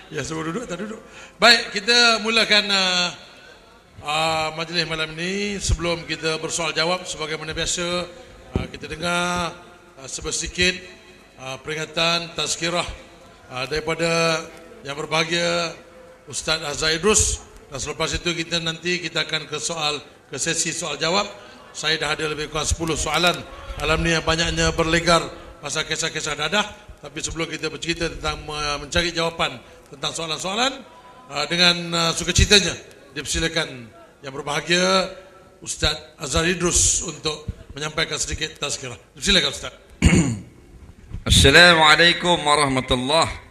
Ya, semua duduk, tak duduk. Baik, kita mulakan majlis malam ini. Sebelum kita bersoal jawab, sebagaimana biasa, kita dengar sedikit peringatan tazkirah daripada yang berbahagia Ustaz Azhar Idrus. Dan selepas itu kita akan ke sesi soal jawab. Saya dah ada lebih kurang 10 soalan malam ni yang banyaknya berlegar pasal kisah-kisah dadah. Tapi sebelum kita bercerita tentang mencari jawapan tentang soalan-soalan, dengan sukacitanya dipersilakan yang berbahagia Ustaz Azhar Idrus untuk menyampaikan sedikit tazkirah. Silakan Ustaz. Assalamualaikum warahmatullahi.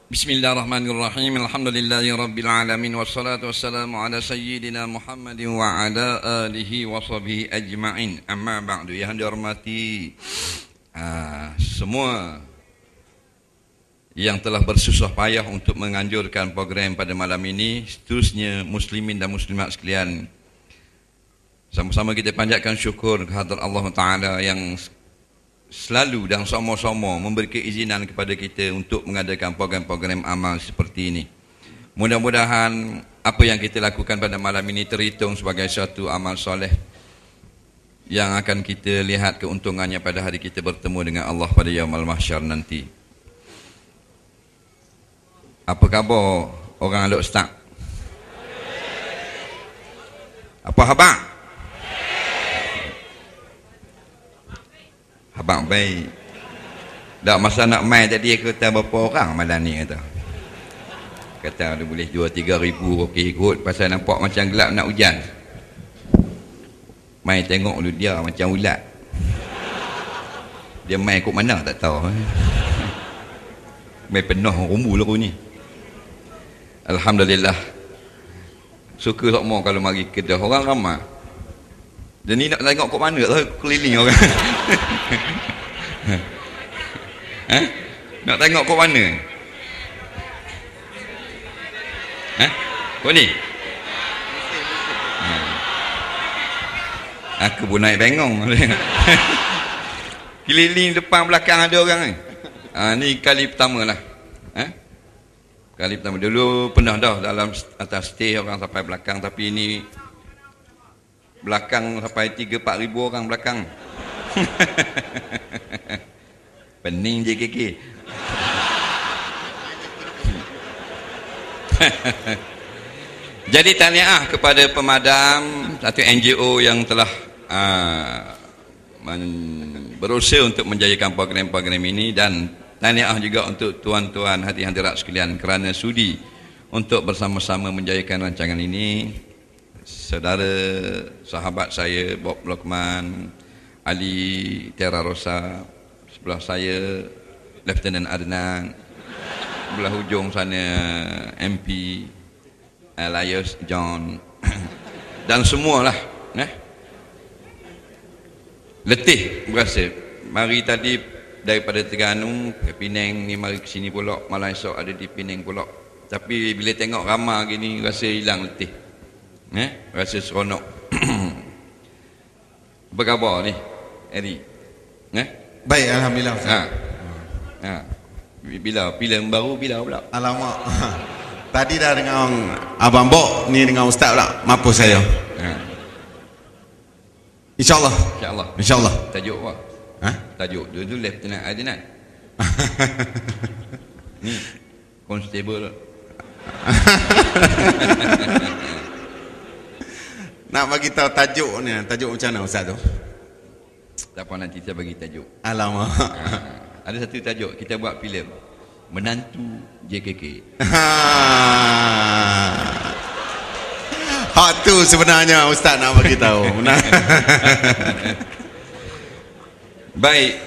Bismillahirrahmanirrahim. Alhamdulillahi rabbil alamin wassalatu wassalamu ala sayyidina Muhammadin wa ala alihi wa sahbihi ajma'in. Amma ba'du. Yang dihormati semua yang telah bersusah payah untuk menganjurkan program pada malam ini, seterusnya muslimin dan muslimat sekalian, sama-sama kita panjatkan syukur kehadrat Allah Ta'ala yang selalu dan sama-sama memberi keizinan kepada kita untuk mengadakan program-program amal seperti ini. Mudah-mudahan apa yang kita lakukan pada malam ini terhitung sebagai suatu amal soleh yang akan kita lihat keuntungannya pada hari kita bertemu dengan Allah pada yaumul mahsyar nanti. Apa khabar orang Alok Ustaz? Apa khabar? Khabar baik. Tak masa nak main tadi aku kata berapa orang malam ni kata. Kata ada boleh 2-3 ribu, okey ikut pasal nampak macam gelap nak hujan. Main tengok dulu dia macam ulat. Dia main ikut mana tak tahu. Main penuh rumbu lah ni. Alhamdulillah. Suka semua kalau mari Kedah orang ramai. Dan ni nak tengok kat mana lah keliling orang. Nak tengok kat mana? Kau ni? Aku pun naik bengong. Keliling depan belakang ada orang ni. Ni kali pertama lah. Kali pertama. Dulu pernah dah dalam atas stay orang sampai belakang. Tapi ini belakang sampai 3-4 ribu orang belakang. Pening JKK. Jadi tahniah kepada pemadam, satu NGO yang telah berusaha untuk menjayakan program-program ini, dan tahniah juga untuk tuan-tuan hati hadirat sekalian kerana sudi untuk bersama-sama menjayakan rancangan ini. Saudara sahabat saya Bob Lokman, Ali Tera Rosa, sebelah saya Lieutenant Adnan, sebelah hujung sana MP Elias John dan semualah letih berasa. Mari tadi daripada Terengganu ke Penang, ni mari ke sini pula, malam esok ada di Penang pula. Tapi bila tengok ramai gini rasa hilang letih. Rasa seronok. Apa khabar ni Eri? Baik, alhamdulillah. Bila filem baru bila pula? Alamak. Tadi dah dengan Abang Bok, ni dengan Ustaz pula. Mampus saya. InsyaAllah. InsyaAllah. InsyaAllah. Tajuk apa? Tajuk dia tu Lieutenant Adnan. Ni Constable. Nak bagi tahu tajuk ni, tajuk macam mana Ustaz tu? Tak apa, nanti saya bagi tajuk. Alamak. Ada satu tajuk kita buat filem, Menantu JKK. Hak tu sebenarnya Ustaz nak bagi tahu. Baik,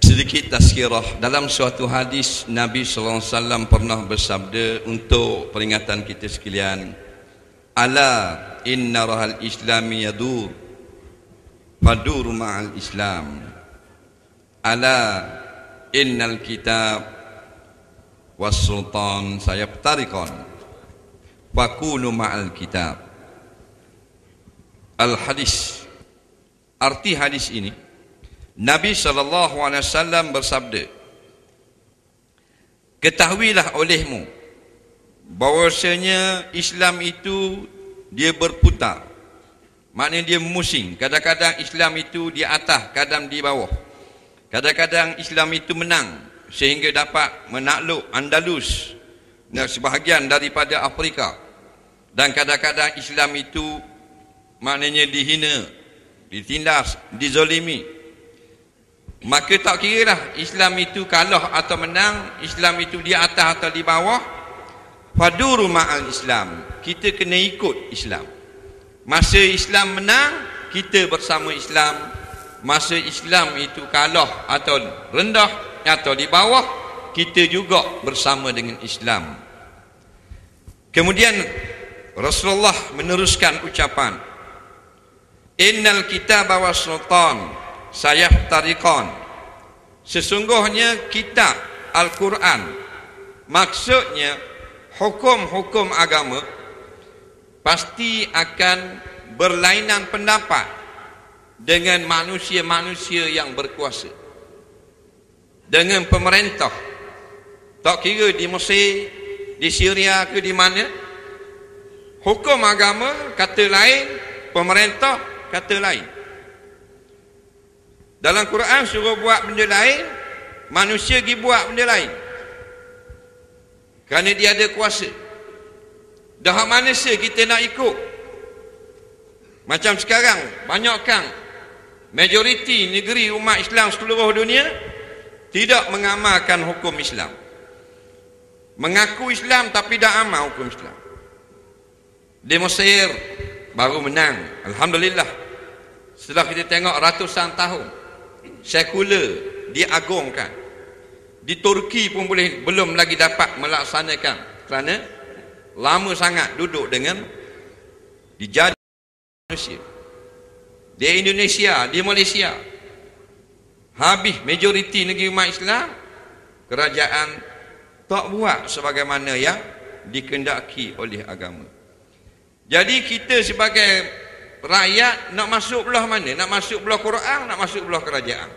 sedikit tazkirah. Dalam suatu hadis Nabi sallallahu alaihi wasallam pernah bersabda untuk peringatan kita sekalian, ala inna rahal islami yadur fadur ma'al islam, ala innal kitab was sultan sayabtariqan fakunu ma'al kitab. Al hadis, arti hadis ini, Nabi SAW bersabda, ketahuilah olehmu bahwasanya Islam itu dia berputar, maknanya dia memusing. Kadang-kadang Islam itu di atas, kadang di bawah. Kadang-kadang Islam itu menang sehingga dapat menakluk Andalus dan sebahagian daripada Afrika, dan kadang-kadang Islam itu maknanya dihina, ditindas, dizalimi. Maka tak kira lah Islam itu kalah atau menang, Islam itu di atas atau di bawah. Faduru ma'al Islam, kita kena ikut Islam. Masa Islam menang, kita bersama Islam. Masa Islam itu kalah atau rendah atau di bawah, kita juga bersama dengan Islam. Kemudian Rasulullah meneruskan ucapan, innal kitaba was sultan sayaftariqan, sesungguhnya kitab Al-Quran, maksudnya hukum-hukum agama, pasti akan berlainan pendapat dengan manusia-manusia yang berkuasa, dengan pemerintah. Tak kira di Mesir, di Syria ke di mana, hukum agama kata lain, pemerintah kata lain. Dalam Quran suruh buat benda lain, manusia pergi buat benda lain, kerana dia ada kuasa. Dah mana kita nak ikut? Macam sekarang, banyakkan majoriti negeri umat Islam seluruh dunia tidak mengamalkan hukum Islam. Mengaku Islam tapi tak amal hukum Islam. Di Mesir baru menang, alhamdulillah. Setelah kita tengok ratusan tahun sekular diagungkan. Di Turki pun belum lagi dapat melaksanakan kerana lama sangat duduk dengan dijajah manusia. Di Indonesia, di Malaysia, habis majoriti negeri umat Islam, kerajaan tak buat sebagaimana yang dikehendaki oleh agama. Jadi kita sebagai rakyat nak masuk belah mana? Nak masuk belah Quran, nak masuk belah kerajaan?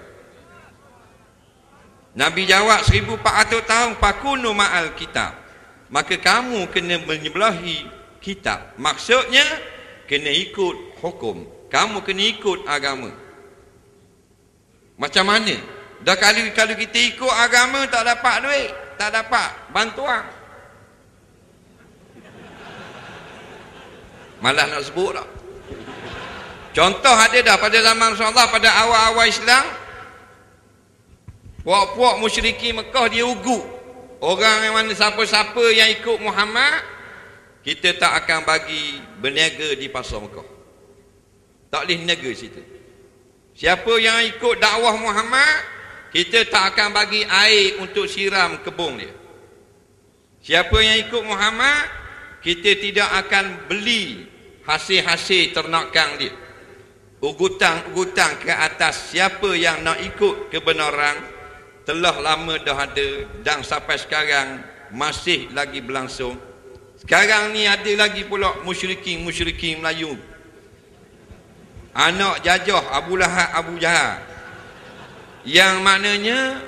Nabi jawab 1400 tahun, fakunu ma'al kitab, maka kamu kena menyebelahi kitab. Maksudnya kena ikut hukum, kamu kena ikut agama. Macam mana? Dah kalau kita ikut agama tak dapat duit, tak dapat bantuan. Malah nak sebut tak? Contoh ada dah pada zaman Rasulullah, pada awal-awal Islam, puak-puak musyriki Mekah dia ugut orang yang mana, siapa-siapa yang ikut Muhammad, kita tak akan bagi berniaga di pasar Mekah. Tak boleh niaga situ. Siapa yang ikut dakwah Muhammad, kita tak akan bagi air untuk siram kebun dia. Siapa yang ikut Muhammad, kita tidak akan beli hasil-hasil ternakan dia. Ugutan-ugutan ke atas siapa yang nak ikut kebenaran telah lama dah ada dan sampai sekarang masih lagi berlangsung. Sekarang ni ada lagi pula musyrikin Melayu, anak jajah Abu Lahab, Abu Jahal, yang maknanya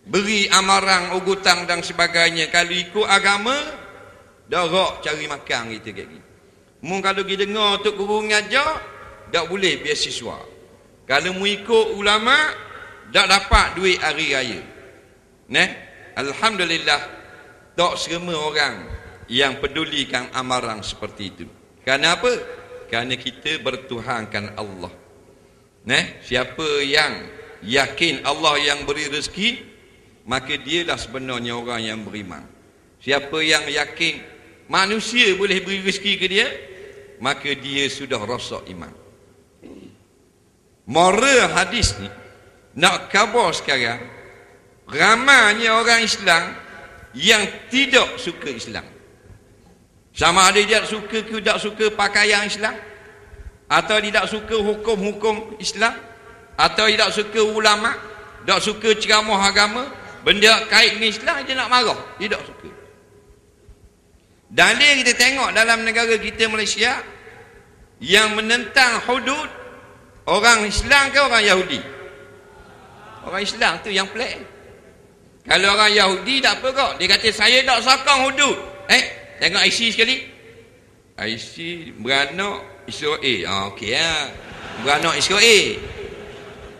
beri amaran ugutan dan sebagainya. Kalau ikut agama, darah cari makan kita kayak gini. Kalau kita dengar Tok Guru ngajar, tak boleh beasiswa. Kalau mu ikut ulama, tak dapat duit hari raya. Alhamdulillah, tak semua orang yang pedulikan amaran seperti itu. Kerana apa? Kerana kita bertuhankan Allah. Siapa yang yakin Allah yang beri rezeki, maka dialah sebenarnya orang yang beriman. Siapa yang yakin manusia boleh beri rezeki ke dia, maka dia sudah rosak iman. Moral hadis ni nak khabar sekarang, ramainya orang Islam yang tidak suka Islam. Sama ada dia suka ke tak suka pakaian Islam, atau tidak suka hukum-hukum Islam, atau tidak suka ulama, tak suka ceramah agama, benda kait dengan Islam dia nak marah, dia tak suka. Dalil kita tengok dalam negara kita Malaysia, yang menentang hudud orang Islam ke orang Yahudi? Orang Islam tu yang pelik. Kalau orang Yahudi tak apa kok. Dia kata saya tak sokong hudud. Tengok IC sekali. IC beranak Israel. Okey lah. Beranak Israel.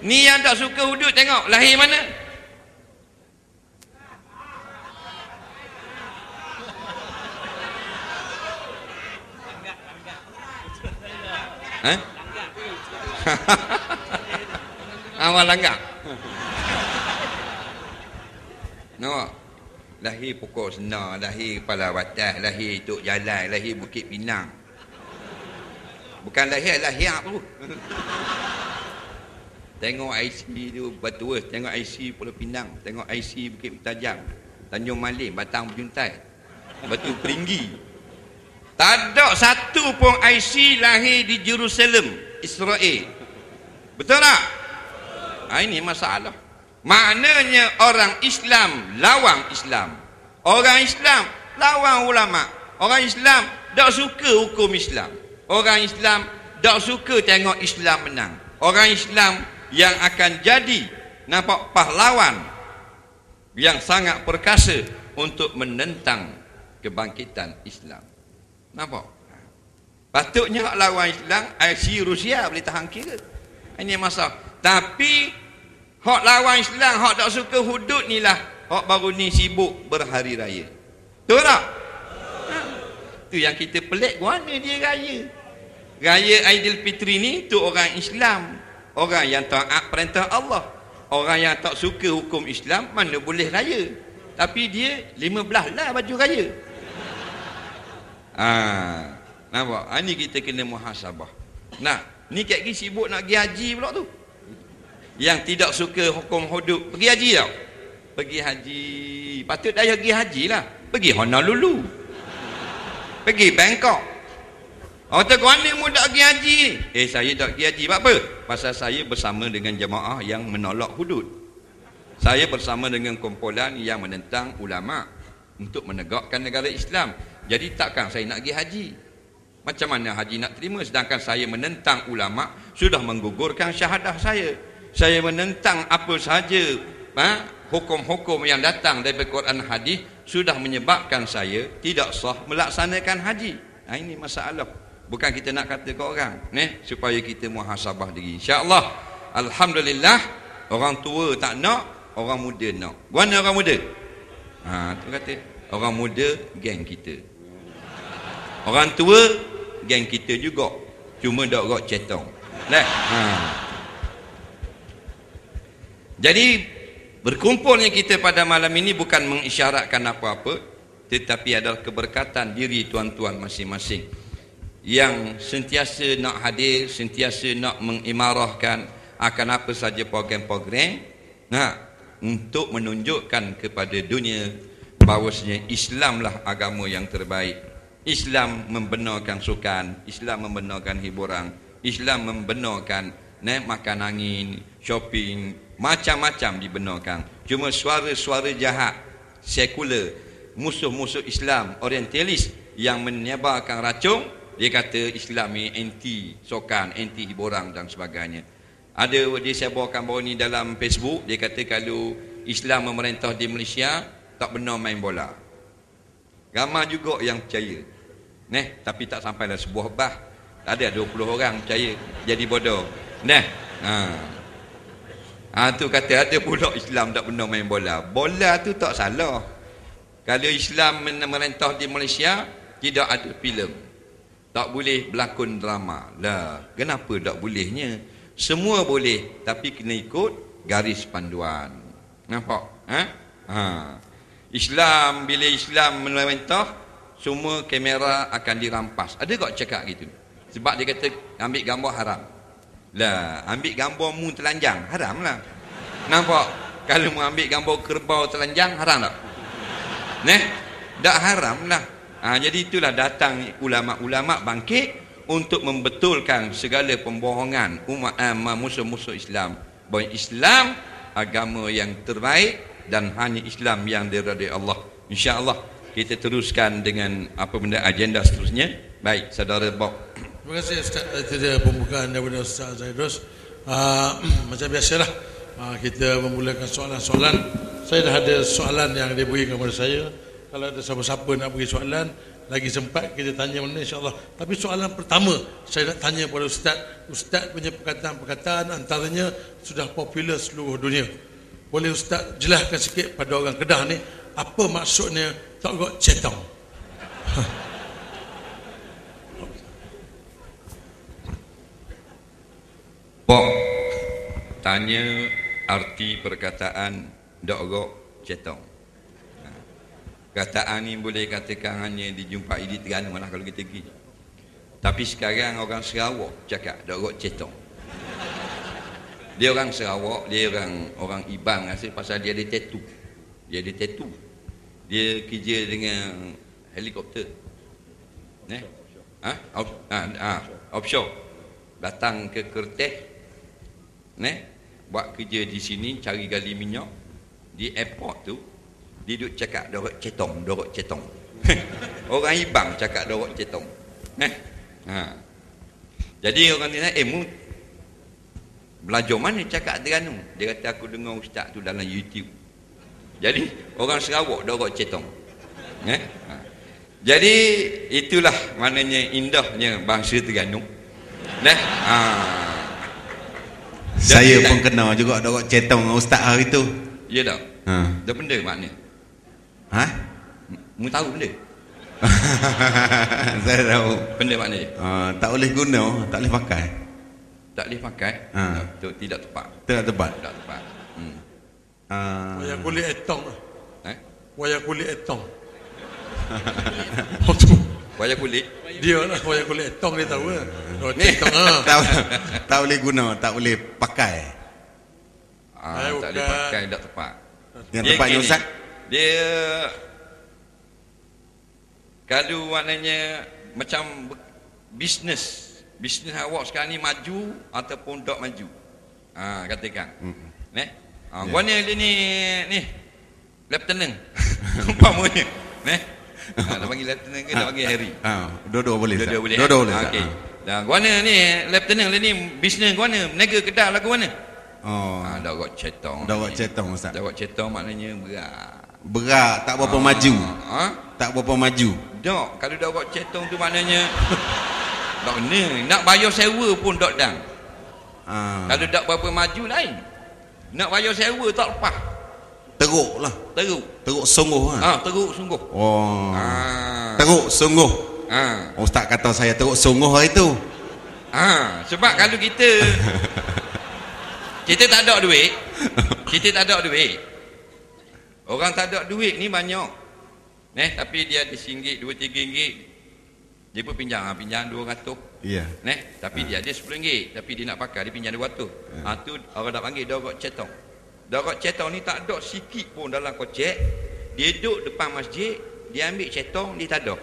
Ni yang tak suka hudud, tengok lahir mana? Awal langgak. Nampak? Lahir Pokok Senar, lahir Kepala Batas, lahir Tok Jalan, lahir Bukit Pinang. Bukan lahir tu. Tengok IC tu Batu Wes, tengok IC Pulau Pinang, tengok IC Bukit Tajam, Tanjung Malim, Batang Berjuntai, Batu Peringgi. Tak ada satu pun IC lahir di Jerusalem, Israel. Betul tak? Ini masalah. Maknanya orang Islam lawang Islam. Orang Islam lawang ulama. Orang Islam tak suka hukum Islam. Orang Islam tak suka tengok Islam menang. Orang Islam yang akan jadi nampak pahlawan yang sangat perkasa untuk menentang kebangkitan Islam. Nampak? Patutnya hak lawan Islam, IC Rusia boleh tahan kira. Ini masalah. Tapi hak lawan Islam, hak tak suka hudud ni lah hak baru ni sibuk berhari raya. Betul tak? Tu yang kita pelik, mana dia raya? Raya Aidilfitri ni tu orang Islam, orang yang taat perintah Allah. Orang yang tak suka hukum Islam mana boleh raya. Tapi dia 15 lah baju raya. Nampak? Ni kita kena muhasabah. Nah, ni kat lagi sibuk nak pergi haji pula tu. Yang tidak suka hukum hudud pergi haji tau. Pergi haji. Patut dah pergi haji lah. Pergi Honolulu. Pergi Bangkok. Orang tu mana mu tak pergi haji? Saya tak pergi haji. Sebab apa? Pasal saya bersama dengan jemaah yang menolak hudud. Saya bersama dengan kumpulan yang menentang ulama untuk menegakkan negara Islam. Jadi takkan saya nak pergi haji. Macam mana haji nak terima sedangkan saya menentang ulama sudah menggugurkan syahadah saya. Saya menentang apa sahaja hukum-hukum yang datang dari Quran hadis sudah menyebabkan saya tidak sah melaksanakan haji. Ini masalah. Bukan kita nak kata ke orang, supaya kita muhasabah diri. Insya-Allah, alhamdulillah, orang tua tak nak, orang muda nak. Mana orang muda? Tu kata orang muda geng kita. Orang tua geng kita juga. Cuma dak rot cetong. Jadi berkumpulnya kita pada malam ini bukan mengisyaratkan apa-apa, tetapi adalah keberkatan diri tuan-tuan masing-masing yang sentiasa nak hadir, sentiasa nak mengimarahkan akan apa saja program-program untuk menunjukkan kepada dunia bahawasanya Islamlah agama yang terbaik. Islam membenarkan sukan, Islam membenarkan hiburan, Islam membenarkan makan angin, shopping, macam-macam dibenarkan. Cuma suara-suara jahat, sekular, musuh-musuh Islam, orientalis yang menyebarkan racun, dia kata Islam ni anti sokan, anti hiburan dan sebagainya. Ada dia sebarkan baru ni dalam Facebook, dia kata kalau Islam memerintah di Malaysia tak benar main bola. Ramai juga yang percaya. Tapi tak sampai dah sebuah bah. Ada 20 orang percaya jadi bodoh. Tu kata ada pula Islam tak benar main bola. Bola tu tak salah. Kalau Islam memerintah di Malaysia tidak ada filem. Tak boleh berlakon drama. Lah, kenapa tak bolehnya? Semua boleh, tapi kena ikut garis panduan. Nampak? Islam, bila Islam memerintah, semua kamera akan dirampas. Ada tak cakap gitu? Sebab dia kata ambil gambar haram. Lah, ambil gambar mu telanjang, haram lah. Nampak? Kalau mu ambil gambar kerbau telanjang, haram tak? Tak haram lah. Jadi itulah datang ulama-ulama bangkit untuk membetulkan segala pembohongan umat musuh-musuh Islam. Bahawa Islam agama yang terbaik dan hanya Islam yang diridai Allah. InsyaAllah kita teruskan dengan apa benda agenda seterusnya. Baik, saudara Bob. Terima kasih Ustaz. Itu dia pembukaan daripada Ustaz Zaidus. Macam biasalah kita memulakan soalan-soalan saya dah ada soalan yang dia beri kepada saya. Kalau ada siapa-siapa nak beri soalan, lagi sempat kita tanya mana insya-Allah. Tapi soalan pertama saya nak tanya kepada Ustaz punya perkataan-perkataan antaranya sudah popular seluruh dunia. Boleh Ustaz jelaskan sikit pada orang Kedah ni apa maksudnya tok gok cetong? Pok tanya arti perkataan dok cetong. Kataan ni boleh katakan hanya dijumpai di Terengganu lah kalau kita pergi. Tapi sekarang orang Sarawak cakap dok cetong. Dia orang Sarawak, dia orang Ibang rasa pasal dia ada tattoo. Dia ada tattoo. Dia kerja dengan helikopter. Offshore. Datang ke Kerteh. Buat kerja di sini cari gali minyak. Di airport tu dia duduk cakap dorok cetong. Orang Ibang cakap dorok cetong. Jadi orang ni mu belajar mana cakap Terengganu? Dia kata aku dengar ustaz tu dalam YouTube. Jadi orang Sarawak dorok cetong. Jadi itulah maknanya indahnya bahasa Terengganu. Saya pun kenal juga dorok cetong dengan ustaz hari tu. Ya tak? Dah benda makna? Mu tahu benda? Saya tahu. Benda makna dia? Tak boleh guna, tak boleh pakai. Tak boleh pakai? Tidak tepat. Tidak tepat. Tak tepat. Wayang kulit etong. Wayang kulit etong. Wayang kulit? Dia lah wayang kulit etong dia tahu lah. Tak boleh guna, tak boleh pakai. Tak boleh pakai, tak tepat. Yang tepatnya Ustaz? Dia kalau maknanya macam bisnes awak sekarang ni maju ataupun tak maju. Katakan. Guanya dia ni lieutenant. Umpamanya. Nak panggil lieutenant ke nak panggil Harry? Dua-dua boleh. Dua-dua boleh. Okey. Dan guana ni lieutenant ni bisnes guana berniaga Kedah lah guana. Dorok cetong. Dorok cetong Ustaz. Dorok cetong maknanya berat, tak berapa maju. Tak berapa maju. Dok, kalau dorok cetong tu maknanya tak benar. Nak bayar sewa pun tak dang. Kalau tak berapa maju lain. Nak bayar sewa tak lepas. Teruk lah. Teruk sungguh lah. Teruk sungguh. Teruk sungguh. Ustaz kata saya teruk sungguh hari tu. Sebab kalau kita tak ada duit. Orang tak ada duit ni banyak. Tapi dia ada RM1, RM2, RM3. Dia pun pinjam RM200. Ya. Tapi dia ada RM10. Tapi dia nak pakai, dia pinjam RM200. Tu orang nak panggil dorok cetong. Dorok cetong ni tak ada sikit pun dalam kocek. Dia duduk depan masjid, dia ambil cetong, dia tak ada.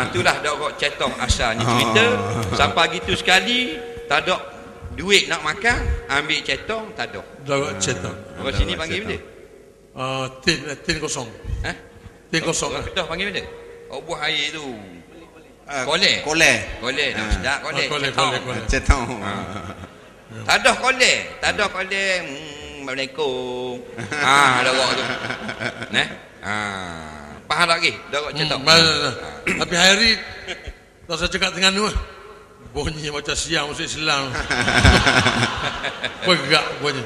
Itulah dorok cetong asalnya cerita. Sampai gitu sekali, tak ada duit nak makan, ambil cetong, tak ada. Dorok cetong. Orang sini panggil benda? Tin kosong. Tin kosong lah. Dah panggil benda? Buah air tu. Kolek. Nak sedap kolek. Cetong. Tak ada kolek. Assalamualaikum. Dorok tu. Faham lagi? Dorok cetong. Tapi hari tak saya cakap Terengganu lah. Bunyi macam siang masuk Islam. Pegak bunyi.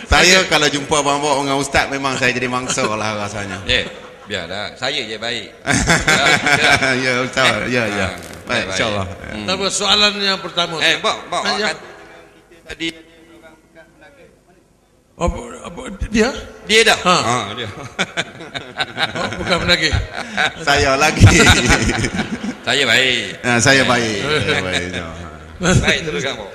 Saya kalau jumpa abang-abang dengan ustaz memang saya jadi mangsa lah rasanya. Biarlah. Saya je baik. Ya ustaz. Ya. Baik insya-Allah. Tapi soalan yang pertama. Bok tadi dia? Dia dah. Dia. Bukan lagi. Saya lagi. Saya baik. Saya baik. Baik teruskan, Bok.